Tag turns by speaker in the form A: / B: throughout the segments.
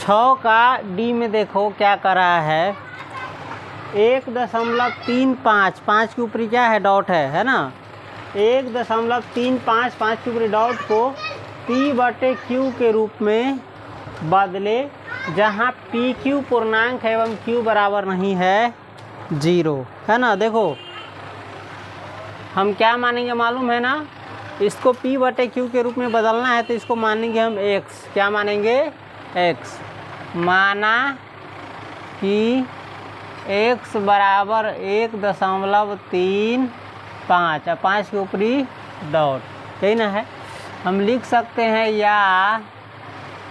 A: 6 का डी में देखो क्या कर रहा है, 1.35, 5 के ऊपरी क्या है, डॉट है ना। 1.35, 5 के ऊपरी डॉट को P/Q के रूप में बदले, जहाँ PQ पूर्णांक है एवं Q बराबर नहीं है 0, है ना। देखो हम क्या मानेंगे मालूम है ना, इसको P/Q के रूप में बदलना है तो इसको मानेंगे हम x। क्या मानेंगे, x। माना कि x बराबर 1.35 और 5 के ऊपरी डॉट, यही ना है। हम लिख सकते हैं या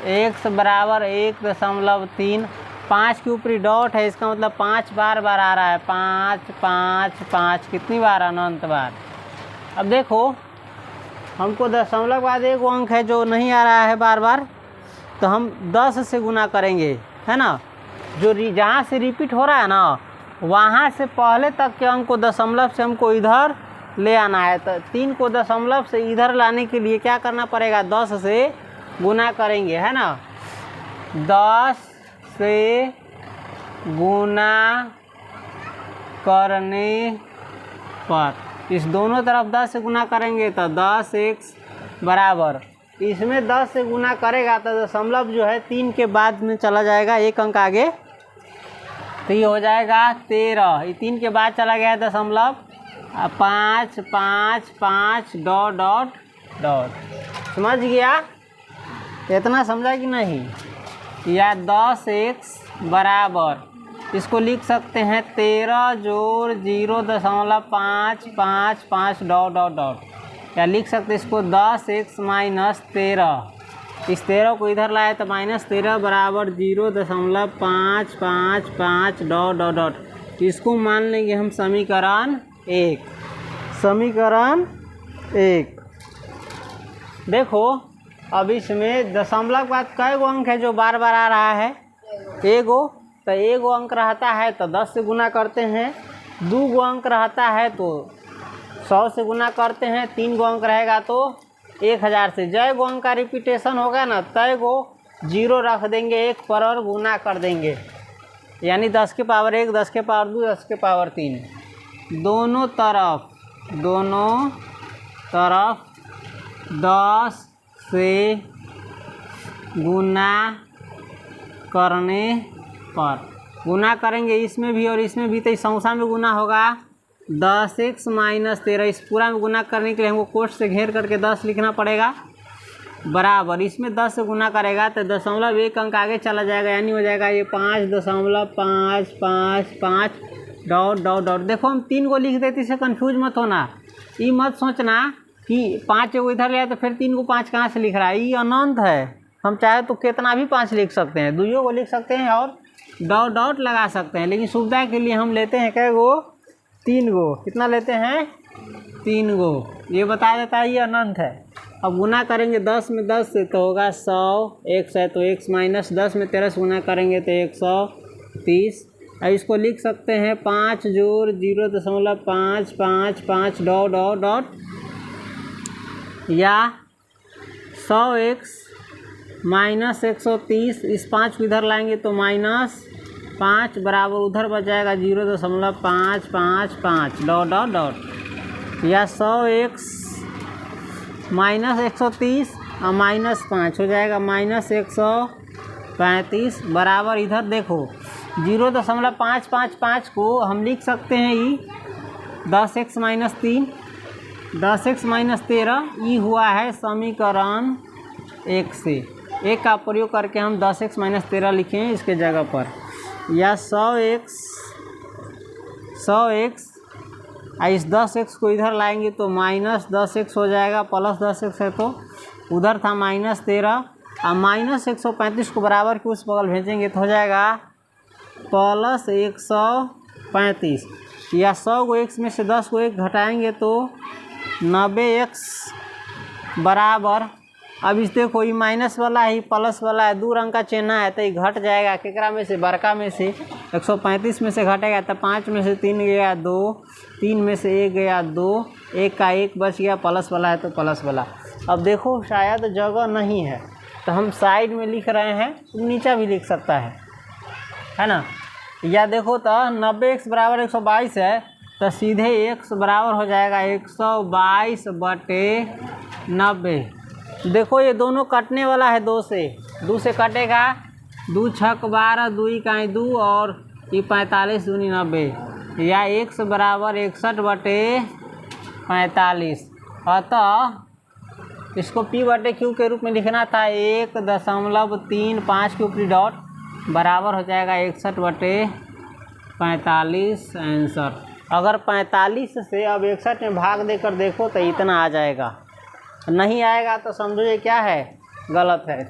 A: x बराबर 1.3, 5 के ऊपरी डॉट है, इसका मतलब 5 बार आ रहा है, 5 5 5, कितनी बार, अनंत बार। अब देखो हमको दशमलव के बाद एक अंक है जो नहीं आ रहा है बार बार, तो हम 10 से गुना करेंगे, है ना। जो जहाँ से रिपीट हो रहा है ना, वहाँ से पहले तक के अंक को दशमलव से हमको इधर ले आना है। तो 3 को दशमलव से इधर लाने के लिए क्या करना पड़ेगा, 10 से गुना करेंगे, है ना। 10 से गुना करने पर इस दोनों तरफ 10 से गुना करेंगे तो 10x बराबर, इसमें 10 से गुना करेगा तो दशमलव जो है 3 के बाद में चला जाएगा, एक अंक आगे, तो ये हो जाएगा 13। ये 3 के बाद चला गया दशमलव, 5 5 5 डॉट डॉट डॉट। समझ गया, इतना समझा कि नहीं। या 10x बराबर, इसको लिख सकते हैं 13 जोड़ 0.555 डॉट डॉट डॉट, या लिख सकते हैं इसको 10x माइनस 13। इस 13 को इधर लाए तो -13 बराबर 0.555 डॉट डॉट डॉट। इसको मान लेंगे हम समीकरण 1। समीकरण 1 देखो, अब इसमें दशमलव के बाद कई गो अंक है जो बार बार आ रहा है, एगो, तो एगो अंक रहता है तो 10 से गुना करते हैं, 2 गो अंक रहता है तो 100 से गुना करते हैं, 3 गो अंक रहेगा तो 1000 से। जय गो अंक का रिपीटेशन होगा ना, तय गो 0 रख देंगे 1 पर और गुना कर देंगे, यानी 10 के पावर 1, 10 के पावर 2, 10 के पावर 3। दोनों तरफ 10 से गुना करने पर, गुना करेंगे इसमें भी और इसमें भी, तो इस संख्या में गुना होगा 10x माइनस 13। इस पूरा में गुना करने के लिए हमको कोष्ठ से घेर करके 10 लिखना पड़ेगा, बराबर इसमें 10 से गुना करेगा तो दशमलव एक अंक आगे चला जाएगा, यानी हो जाएगा ये 5.555 डॉट डॉट डॉट। देखो हम 3 को लिख देते, इससे कन्फ्यूज मत होना, ये मत सोचना कि 5 को इधर ले तो फिर 3 को 5 कहाँ से लिख रहा है, ये अनंत है। हम चाहे तो कितना भी 5 लिख सकते हैं, 2 को लिख सकते हैं और डॉट डॉट लगा सकते हैं, लेकिन सुविधा के लिए हम लेते हैं कै गो, 3 गो। कितना लेते हैं, 3 गो। ये बता देता है ये अनंत है। अब गुना करेंगे 10 में 10 से तो होगा 100, x है तो x माइनस 10 में 13 से गुना करेंगे तो 130। अब इसको लिख सकते हैं 5 जोड़ 0.555 डॉट डॉट डॉट, या 100x माइनस 130। इस 5 को इधर लाएंगे तो -5 बराबर उधर बच जाएगा 0.555 डॉट डॉट डॉट, या 100x माइनस 130 और -5 हो जाएगा -135 बराबर, इधर देखो 0.555 को हम लिख सकते हैं ई 10x माइनस 3, 10x माइनस 13, ई हुआ है समीकरण 1 से। 1 का प्रयोग करके हम 10x माइनस 13 लिखें इसके जगह पर, या 100x इस 10x को इधर लाएंगे तो -10x हो जाएगा, प्लस 10x है तो उधर था -13 और -135 को बराबर के उस बगल भेजेंगे तो हो जाएगा प्लस 135, या 100 को x में से 10 को 1 घटाएंगे तो 90x बराबर। अब इस देखो ये माइनस वाला है, प्लस वाला है, 2 रंग का चिन्ह है तो ये घट जाएगा, केकरा में से, बड़का में से 135 में से घटेगा तो 5 में से 3 गया 2, 3 में से 1 गया 2, 1 का 1 बच गया, प्लस वाला है तो प्लस वाला। अब देखो शायद जगह नहीं है तो तो हम साइड में लिख रहे हैं, नीचे भी लिख सकता है ना। या देखो तो 90x बराबर 122 है, तो सीधे x बराबर हो जाएगा 122/90। देखो ये दोनों कटने वाला है, 2 से कटेगा, 2 छक 12, 2 इकाई 2 और ये 45 दूनी 90, या x बराबर 61/45। अतः इसको p/q के रूप में लिखना था 1.35 के ऊपरी डॉट बराबर हो जाएगा 61/45 आंसर। अगर 45 से अब 61 में भाग देकर देखो तो इतना आ जाएगा, नहीं आएगा तो समझो ये क्या है, गलत है।